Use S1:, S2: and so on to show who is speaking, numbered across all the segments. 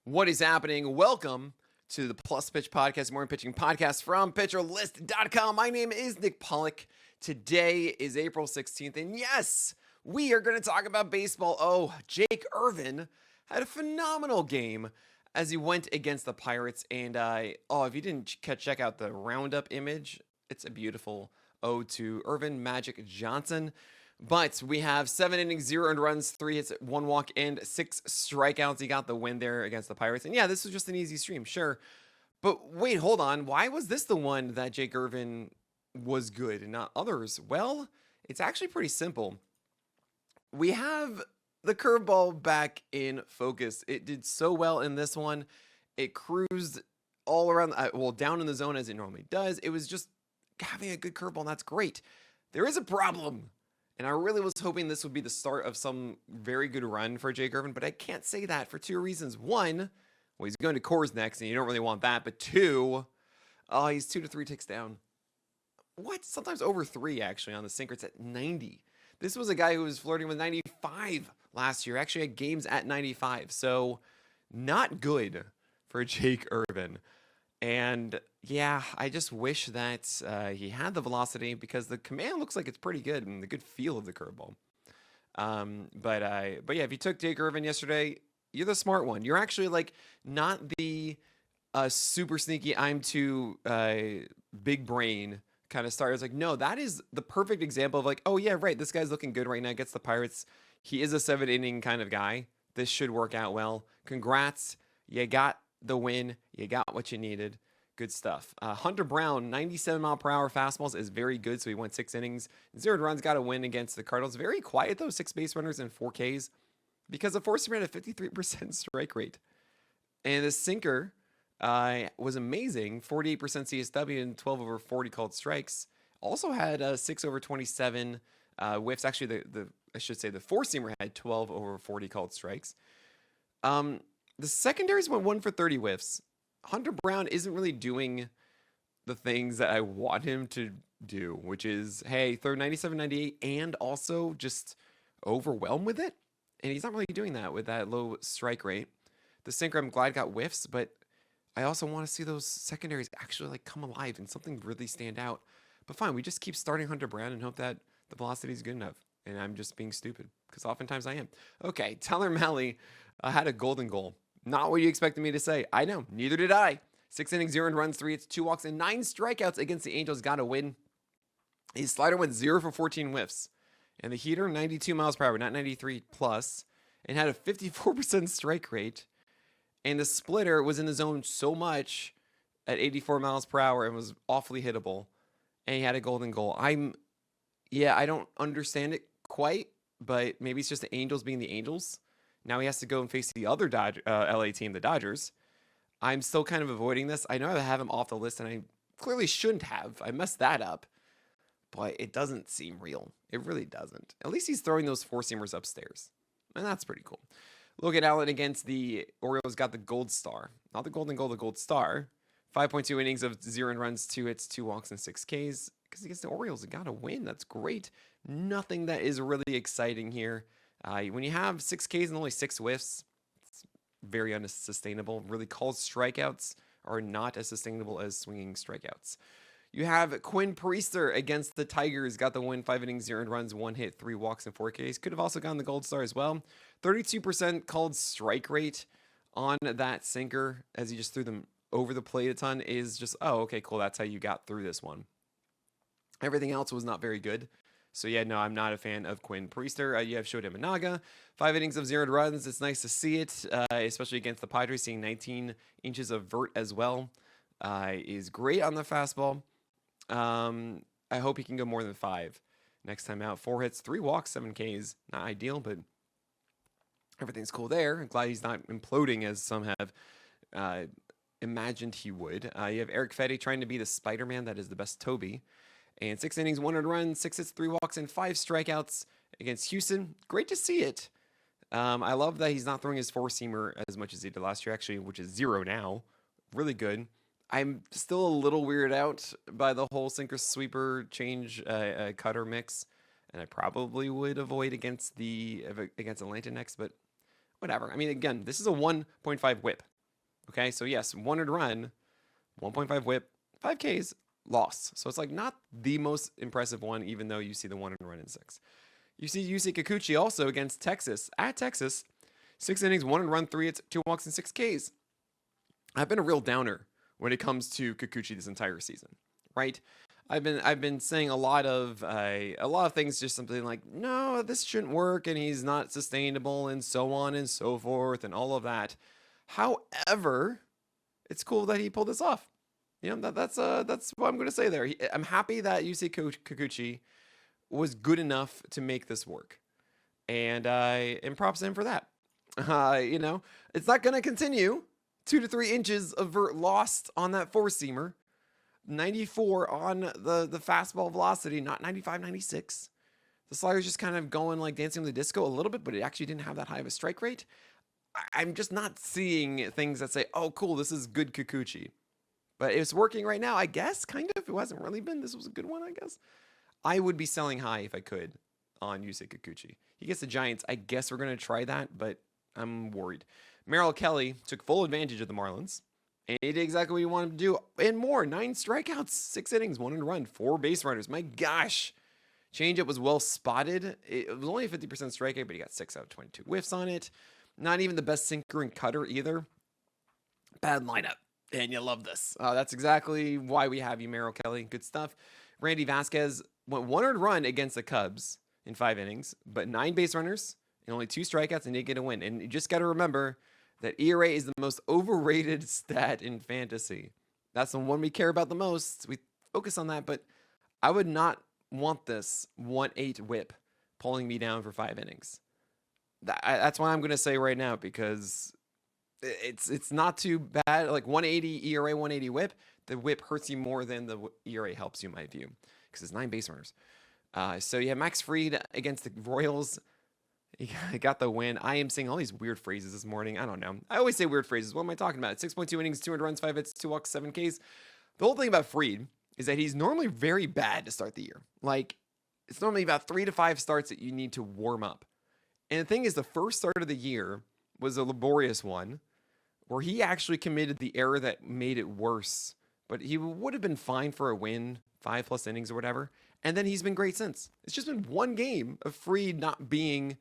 S1: What is happening? Welcome to the Plus Pitch Podcast, morning pitching podcast from pitcherlist.com. My name is Nick Pollack. Today is April 16th, and yes, we are going to talk about baseball. Oh, Jake Irvin had a phenomenal game as he went against the Pirates. And if you didn't check out the roundup image, it's a beautiful ode to Irvin Magic Johnson. But we have 7 innings, 0 earned runs, 3 hits, 1 walk, and 6 strikeouts. He got the win there against the Pirates. And yeah, this was just an easy stream, sure. But wait, hold on. Why was this the one that Jake Irvin was good and not others? Well, it's actually pretty simple. We have the curveball back in focus. It did so well in this one. It cruised all around, down in the zone as it normally does. It was just having a good curveball, and that's great. There is a problem. And I really was hoping this would be the start of some very good run for Jake Irvin, but I can't say that for 2 reasons. One, well, he's going to Coors next, and you don't really want that. But 2, he's 2 to 3 ticks down. What? Sometimes over 3, actually, on the sinker. It's at 90. This was a guy who was flirting with 95 last year. Actually had games at 95. So, not good for Jake Irvin. And yeah, I just wish that he had the velocity because the command looks like it's pretty good and the good feel of the curveball. But yeah, if you took Jake Irvin yesterday, you're the smart one. You're actually like not the super sneaky, I'm too big brain kind of starter. It's like, no, that is the perfect example of like, oh yeah, right, this guy's looking good right now, gets the Pirates. He is a 7-inning kind of guy. This should work out well. Congrats. You got the win. You got what you needed. Good stuff. Hunter Brown, 97-mile-per-hour fastballs is very good, so he went 6 innings. 0 runs, got a win against the Cardinals. Very quiet, though, 6 base runners and 4 Ks because the four-seamer had a 53% strike rate. And the sinker was amazing, 48% CSW and 12 over 40 called strikes. Also had 6 over 27 whiffs. Actually, I should say the four-seamer had 12 over 40 called strikes. The secondaries went 1 for 30 whiffs. Hunter Brown isn't really doing the things that I want him to do, which is, hey, throw 97, 98, and also just overwhelm with it. And he's not really doing that with that low strike rate. The sinker, I'm glad got whiffs, but I also want to see those secondaries actually like come alive and something really stand out. But fine, we just keep starting Hunter Brown and hope that the velocity is good enough. And I'm just being stupid because oftentimes I am. Okay, Tyler Mahle had a golden goal. Not what you expected me to say. I know. Neither did I. 6 innings, 0 earned runs, 3 hits, 2 walks, and 9 strikeouts against the Angels. Got a win. His slider went 0 for 14 whiffs. And the heater, 92 miles per hour, not 93 plus, and had a 54% strike rate. And the splitter was in the zone so much at 84 miles per hour and was awfully hittable. And he had a golden goal. I don't understand it quite, but maybe it's just the Angels being the Angels. Now he has to go and face the other LA team, the Dodgers. I'm still kind of avoiding this. I know I have him off the list, and I clearly shouldn't have. I messed that up. But it doesn't seem real. It really doesn't. At least he's throwing those four-seamers upstairs. And that's pretty cool. Logan Allen against the Orioles got the gold star. Not the golden goal, the gold star. 5.2 innings of 0 earned runs, 2 hits, 2 walks, and 6 Ks. Because against the Orioles, it got a win. That's great. Nothing that is really exciting here. When you have 6 Ks and only 6 whiffs, it's very unsustainable. Really called strikeouts are not as sustainable as swinging strikeouts. You have Quinn Priester against the Tigers. Got the win, 5 innings, 0 earned runs, 1 hit, 3 walks, and 4 Ks. Could have also gotten the gold star as well. 32% called strike rate on that sinker as he just threw them over the plate a ton is just, oh, okay, cool. That's how you got through this one. Everything else was not very good. So yeah, no, I'm not a fan of Quinn Priester. You have Shota Imanaga, 5 innings of 0 earned runs. It's nice to see it, especially against the Padres. Seeing 19 inches of vert as well is great on the fastball. I hope he can go more than 5 next time out. 4 hits, 3 walks, 7 Ks. Not ideal, but everything's cool there. I'm glad he's not imploding as some have imagined he would. You have Eric Fetty trying to be the Spider-Man that is the best Toby. And 6 innings, 1 earned run, 6 hits, 3 walks, and 5 strikeouts against Houston. Great to see it. I love that he's not throwing his four-seamer as much as he did last year, actually, which is 0 now. Really good. I'm still a little weirded out by the whole sinker sweeper change cutter mix, and I probably would avoid against Atlanta next, but whatever. I mean, again, this is a 1.5 whip. Okay, so yes, one earned run, 1.5 whip, 5 Ks, loss. So it's like not the most impressive one, even though you see the one earned run in 6. You see Kikuchi also against Texas, at Texas, 6 innings, 1 earned run, 3 hits, 2 walks, and 6 Ks. I've been a real downer when it comes to Kikuchi this entire season, right? I've been saying a lot of things, just something like, no, this shouldn't work, and he's not sustainable, and so on and so forth, and all of that. However, it's cool that he pulled this off. That's what I'm going to say there. I'm happy that Yusei Kikuchi was good enough to make this work, and props to him for that. It's not going to continue. 2 to 3 inches of vert lost on that 4-seamer. 94 on the fastball velocity, not 95, 96. The slider's just kind of going like dancing on the disco a little bit, but it actually didn't have that high of a strike rate. I'm just not seeing things that say, oh, cool, this is good Kikuchi. But it's working right now, I guess, kind of. It hasn't really been. This was a good one, I guess. I would be selling high if I could on Yusei Kikuchi. He gets the Giants. I guess we're going to try that, but I'm worried. Merrill Kelly took full advantage of the Marlins. And he did exactly what he wanted to do. And more. 9 strikeouts, 6 innings, 1 earned run, 4 base runners. My gosh. Changeup was well spotted. It was only a 50% strike rate, but he got 6 out of 22 whiffs on it. Not even the best sinker and cutter either. Bad lineup. And you love this. That's exactly why we have you, Merrill Kelly. Good stuff. Randy Vasquez went 1 earned run against the Cubs in 5 innings, but 9 base runners and only 2 strikeouts, and did get a win. And you just got to remember that ERA is the most overrated stat in fantasy. That's the one we care about the most. We focus on that, but I would not want this 1.8 whip pulling me down for 5 innings. That's why I'm going to say right now, because it's not too bad. Like 180 ERA, 180 whip. The whip hurts you more than the ERA helps you, in my view, because it's 9 base runners. So you have Max Fried against the Royals. He got the win. I am saying all these weird phrases this morning. I don't know. I always say weird phrases. What am I talking about? 6.2 innings, 200 runs, 5 hits, 2 walks, 7 Ks. The whole thing about Fried is that he's normally very bad to start the year. Like, it's normally about 3 to 5 starts that you need to warm up. And the thing is, the first start of the year was a laborious one where he actually committed the error that made it worse. But he would have been fine for a win, 5+ innings or whatever. And then he's been great since. It's just been one game of Fried not being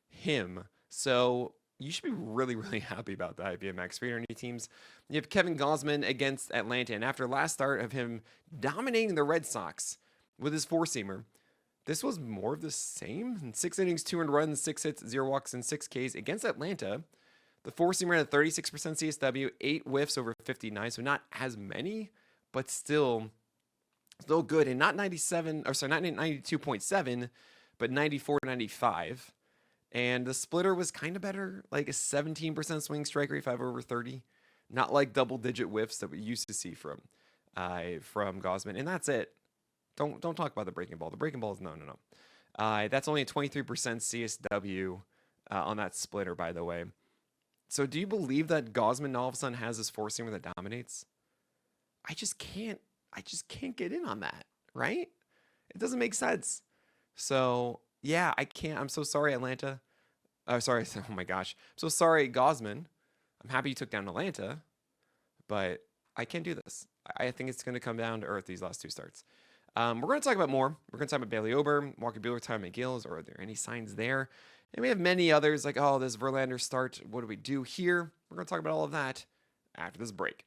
S1: him. So you should be really, really happy about that if you have Max Fried on your teams. You have Kevin Gausman against Atlanta. And after last start of him dominating the Red Sox with his 4-seamer, this was more of the same. 6 innings, 2 earned runs, 6 hits, 0 walks, and 6 Ks against Atlanta. The 4-seamer had a 36% CSW, 8 whiffs over 59, so not as many, but still good. And not 92.7, but 94-95. And the splitter was kind of better, like a 17% swing strike rate, 5 over 30. Not like double-digit whiffs that we used to see from Gausman. And that's it. Don't talk about the breaking ball. The breaking ball is no. That's only a 23% CSW on that splitter, by the way. So do you believe that Gausman all of a sudden has this 4-seamer that dominates? I just can't get in on that, right? It doesn't make sense. So yeah, I can't. I'm so sorry, Atlanta. Oh, sorry. Oh my gosh. I'm so sorry, Gausman. I'm happy you took down Atlanta, but I can't do this. I think it's going to come down to earth these last 2 starts. We're going to talk about more. We're going to talk about Bailey Ober, Walker Buehler, Tyler McGill. Are there any signs there? And we have many others like, oh, this Verlander start. What do we do here? We're going to talk about all of that after this break.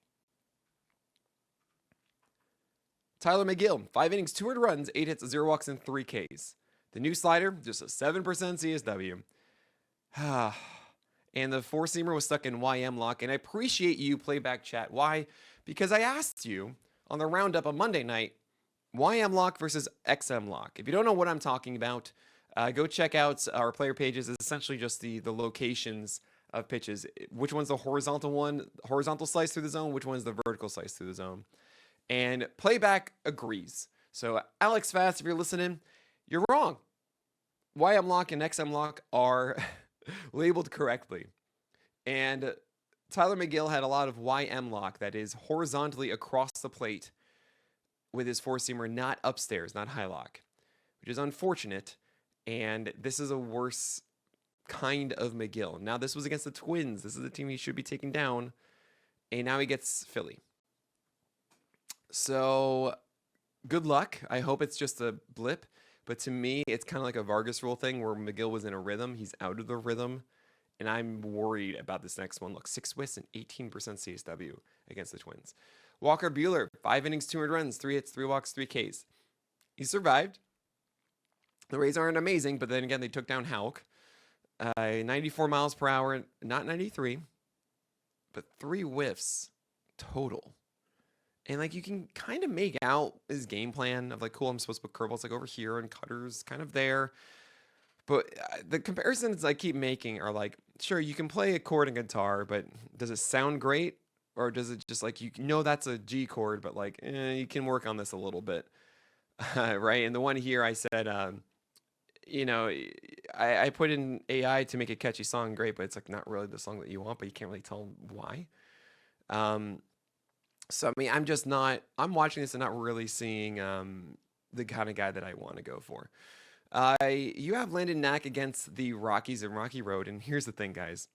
S1: Tyler McGill, 5 innings, 200 runs, 8 hits, 0 walks, and 3 Ks. The new slider, just a 7% CSW. And the 4-seamer was stuck in YM lock. And I appreciate you, playback chat. Why? Because I asked you on the roundup on Monday night, YM lock versus XM lock. If you don't know what I'm talking about, go check out our player pages. It's essentially just the locations of pitches. Which one's the horizontal one, horizontal slice through the zone? Which one's the vertical slice through the zone? And playback agrees. So Alex Fast, if you're listening, you're wrong. YM lock and XM lock are labeled correctly. And Tyler McGill had a lot of YM lock, that is horizontally across the plate with his 4-seamer, not upstairs, not high lock, which is unfortunate. And this is a worse kind of McGill. Now, this was against the Twins. This is the team he should be taking down. and now he gets Philly. So good luck. I hope it's just a blip. But to me, it's kind of like a Vargas rule thing where McGill was in a rhythm. He's out of the rhythm. And I'm worried about this next one. Look, 6 whiffs and 18% CSW against the Twins. Walker Buehler, 5 innings, 200 runs, 3 hits, 3 walks, 3 Ks. He survived. The Rays aren't amazing, but then again, they took down Houck. 94 miles per hour, not 93, but 3 whiffs total. And, like, you can kind of make out his game plan of, like, cool, I'm supposed to put curveballs, like, over here and cutters kind of there. But the comparisons I keep making are, like, sure, you can play a chord and guitar, but does it sound great? Or does it just, like, you know that's a G chord, but, like, you can work on this a little bit, right? And the one here I said, I put in AI to make a catchy song, great, but it's, like, not really the song that you want, but you can't really tell why. So, I mean, I'm watching this and not really seeing the kind of guy that I want to go for. You have Landon Knack against the Rockies in Rocky Road, and here's the thing, guys.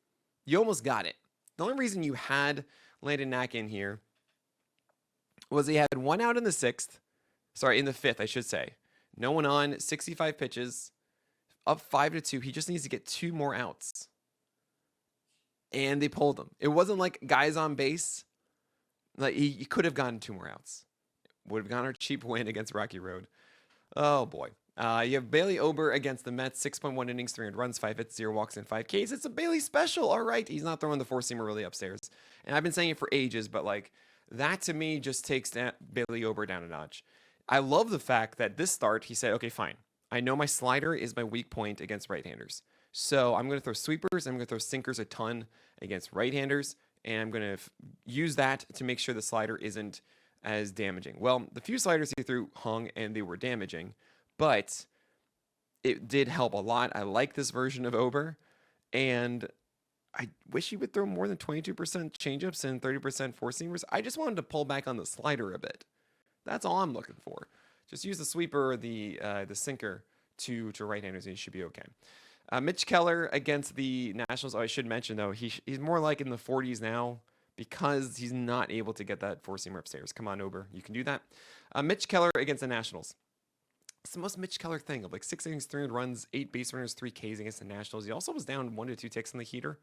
S1: You almost got it. The only reason you had Landon Knack in here was he had 1 out in the 5th, I should say. No one on, 65 pitches, up 5-2. He just needs to get 2 more outs. And they pulled him. It wasn't like guys on base. Like, he could have gotten 2 more outs. Would have gotten a cheap win against Rocky Road. Oh, boy. You have Bailey Ober against the Mets, 6.1 innings, 300 runs, 5 hits, 0 walks, and 5 Ks. It's a Bailey special. All right. He's not throwing the 4-seamer really upstairs. And I've been saying it for ages, but, like, that to me just takes Bailey Ober down a notch. I love the fact that this start, he said, okay, fine. I know my slider is my weak point against right-handers. So I'm going to throw sweepers. I'm going to throw sinkers a ton against right-handers. And I'm going to use that to make sure the slider isn't as damaging. Well, the few sliders he threw hung and they were damaging, but it did help a lot. I like this version of Ober, and I wish he would throw more than 22% changeups and 30% four-seamers. I just wanted to pull back on the slider a bit. That's all I'm looking for. Just use the sweeper or the sinker to right-handers, and he should be okay. Mitch Keller against the Nationals. Oh, I should mention, though, he's more like in the 40s now because he's not able to get that four-seamer upstairs. Come on, Ober. You can do that. Mitch Keller against the Nationals. It's the most Mitch Keller thing of, like, 6 innings, 300 runs, 8 base runners, 3 Ks against the Nationals. He also was down 1 to 2 ticks in the heater.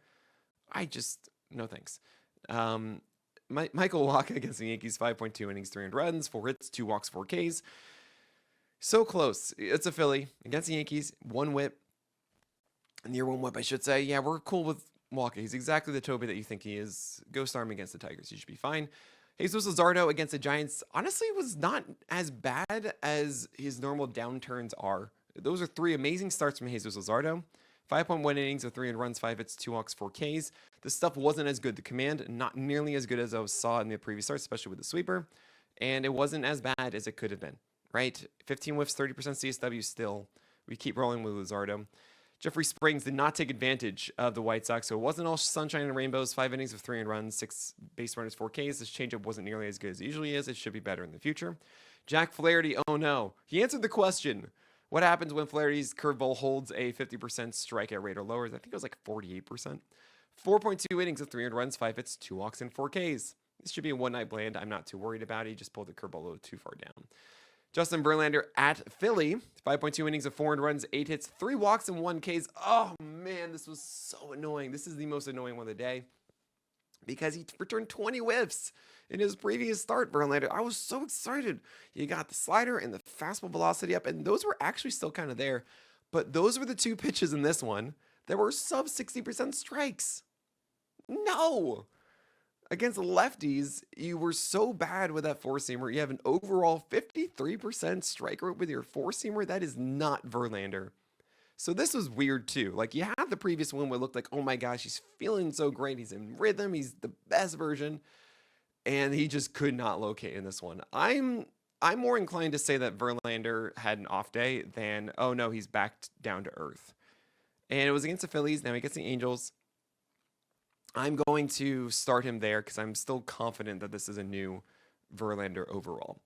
S1: No thanks. Michael Wacha against the Yankees, 5.2 innings, 300 runs, 4 hits, 2 walks, 4 Ks. So close. It's a Philly against the Yankees, 1 whip. Near 1 whip, I should say. Yeah, we're cool with Wacha. He's exactly the Toby that you think he is. Go start him against the Tigers. You should be fine. Jesus Luzardo against the Giants, honestly, was not as bad as his normal downturns are. Those are 3 amazing starts from Jesus Luzardo. 5.1 innings of 300 runs, 5 hits, 2 walks, 4 Ks. The stuff wasn't as good. The command, not nearly as good as I saw in the previous starts, especially with the sweeper. And it wasn't as bad as it could have been, right? 15 whiffs, 30% CSW still. We keep rolling with Luzardo. Jeffrey Springs did not take advantage of the White Sox, so it wasn't all sunshine and rainbows. 5 innings of 300 runs, 6 base runners, 4 Ks. This changeup wasn't nearly as good as it usually is. It should be better in the future. Jack Flaherty, oh no. He answered the question. What happens when Flaherty's curveball holds a 50% strikeout rate or lower? I think it was like 48%. 4.2 innings of 300 runs, 5 hits, 2 walks, and 4 Ks. This should be a one-night bland. I'm not too worried about it. He just pulled the curveball a little too far down. Justin Verlander at Philly, 5.2 innings of 400 runs, 8 hits, 3 walks, and 1 Ks. Oh, man, this was so annoying. This is the most annoying one of the day because he returned 20 whiffs in his previous start, Verlander. I was so excited. You got the slider and the fastball velocity up, and those were actually still kind of there. But those were the 2 pitches in this one that were sub 60% strikes. No! Against lefties, you were so bad with that 4-seamer. You have an overall 53% strike rate with your 4-seamer. That is not Verlander. So this was weird too. Like, you had the previous one where it looked like, oh my gosh, he's feeling so great. He's in rhythm. He's the best version. And he just could not locate in this one. I'm more inclined to say that Verlander had an off day than, oh no, he's back down to earth. And it was against the Phillies. Now he gets the Angels. I'm going to start him there because I'm still confident that this is a new Verlander overall.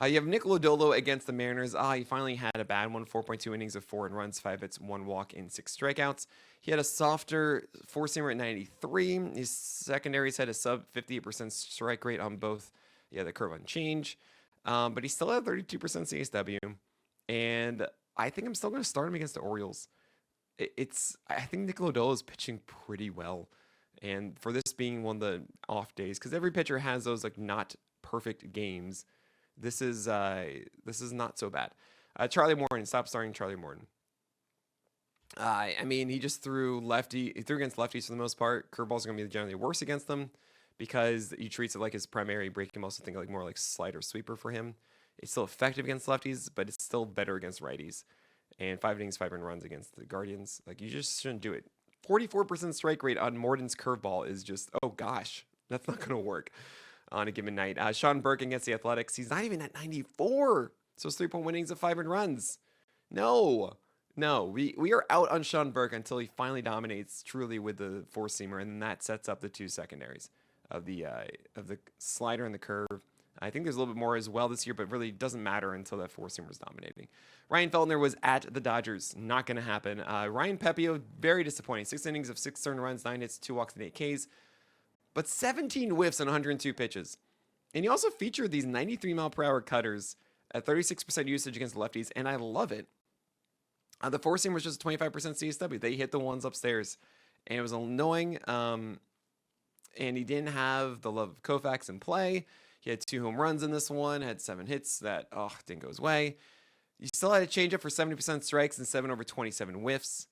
S1: You have Nick Lodolo against the Mariners. He finally had a bad one. 4.2 innings of 4 runs, 5 hits, 1 walk, and 6 strikeouts. He had a softer four-seamer at 93. His secondaries had a sub 58% strike rate on both. Yeah, the curve on change. But he still had 32% CSW. And I think I'm still going to start him against the Orioles. I think Nick Lodolo is pitching pretty well. And for this being one of the off days, because every pitcher has those like not perfect games. This is not so bad. Charlie Morton, stop starting Charlie Morton. I mean, he just threw lefty. He threw against lefties for the most part. Curveballs are going to be generally worse against them because he treats it like his primary breaking. Also think like more like slider sweeper for him. It's still effective against lefties, but it's still better against righties. And 5 innings, 5 runs against the Guardians. Like you just shouldn't do it. 44% strike rate on Morton's curveball is just, oh gosh, that's not going to work on a given night. Sean Burke against the Athletics. He's not even at 94. So it's 3-point winnings of 5 runs. No, we are out on Sean Burke until he finally dominates truly with the four-seamer, and that sets up the 2 secondaries of the slider and the curve. I think there's a little bit more as well this year, but really doesn't matter until that four-seamer is dominating. Ryan Feltner was at the Dodgers. Not going to happen. Ryan Pepio, very disappointing. 6 innings of 6 earned runs, 9 hits, 2 walks, and 8 Ks. But 17 whiffs on 102 pitches. And he also featured these 93-mile-per-hour cutters at 36% usage against lefties, and I love it. The four-seam was just 25% CSW. They hit the ones upstairs, and it was annoying. And he didn't have the love of Koufax in play. He had 2 home runs in this one, had 7 hits that, didn't go his way. He still had a changeup for 70% strikes and 7 over 27 whiffs.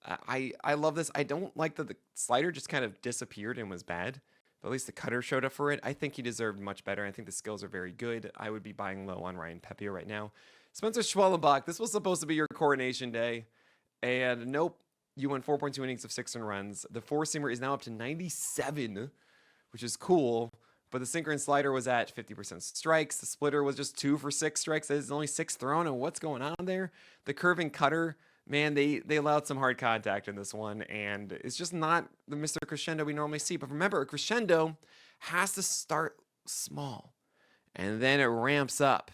S1: I love this. I don't like that the slider just kind of disappeared and was bad, but at least the cutter showed up for it. I think he deserved much better. I think the skills are very good. I would be buying low on Ryan Pepio right now. Spencer Schwellenbach, this was supposed to be your coronation day, and nope, you went 4.2 innings of 6 runs. The four-seamer is now up to 97, which is cool, but the sinker and slider was at 50% strikes. The splitter was just 2 for 6 strikes. There's only 6 thrown, and what's going on there? The curving cutter, man, they allowed some hard contact in this one, and it's just not the Mr. Crescendo we normally see. But remember, a crescendo has to start small, and then it ramps up.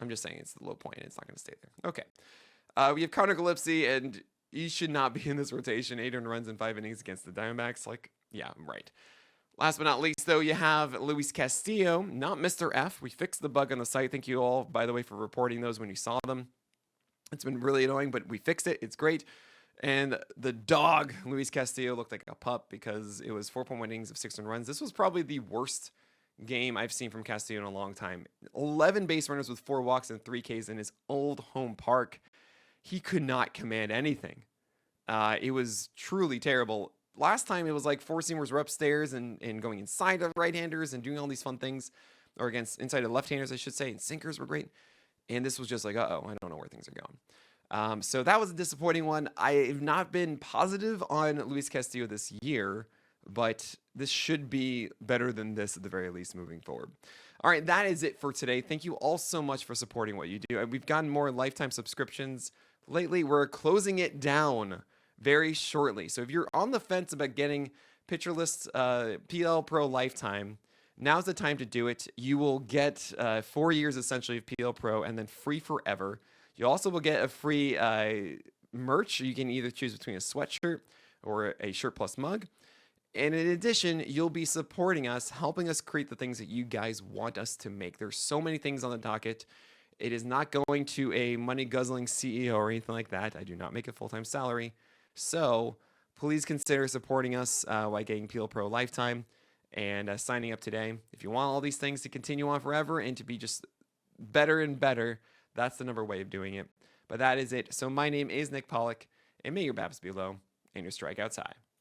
S1: I'm just saying it's the low point, and it's not going to stay there. Okay. We have Connor Gillespie, and he should not be in this rotation. 8 runs in 5 innings against the Diamondbacks. Like, yeah, I'm right. Last but not least, though, you have Luis Castillo, not Mr. F. We fixed the bug on the site. Thank you all, by the way, for reporting those when you saw them. It's been really annoying, but we fixed it. It's great. And the dog, Luis Castillo, looked like a pup because it was 4.1 innings of 6 runs. This was probably the worst game I've seen from Castillo in a long time. 11 base runners with 4 walks and 3 Ks in his old home park. He could not command anything. It was truly terrible. Last time it was like four-seamers were upstairs and going inside of right-handers and doing all these fun things, or against inside of left-handers, I should say, and sinkers were great. And this was just like, I don't know where things are going. So that was a disappointing one. I have not been positive on Luis Castillo this year, but this should be better than this at the very least moving forward. All right, that is it for today. Thank you all so much for supporting what you do. We've gotten more lifetime subscriptions lately. We're closing it down very shortly. So if you're on the fence about getting Pitcher List PL Pro Lifetime, now's the time to do it. You will get 4 years essentially of PL Pro and then free forever. You also will get a free merch. You can either choose between a sweatshirt or a shirt plus mug. And in addition, you'll be supporting us, helping us create the things that you guys want us to make. There's so many things on the docket. It is not going to a money-guzzling CEO or anything like that. I do not make a full-time salary. So please consider supporting us by getting PL Pro Lifetime and signing up today. If you want all these things to continue on forever and to be just better and better, that's the number way of doing it. But that is it. So my name is Nick Pollack, and may your BAPS be low and your strikeouts high.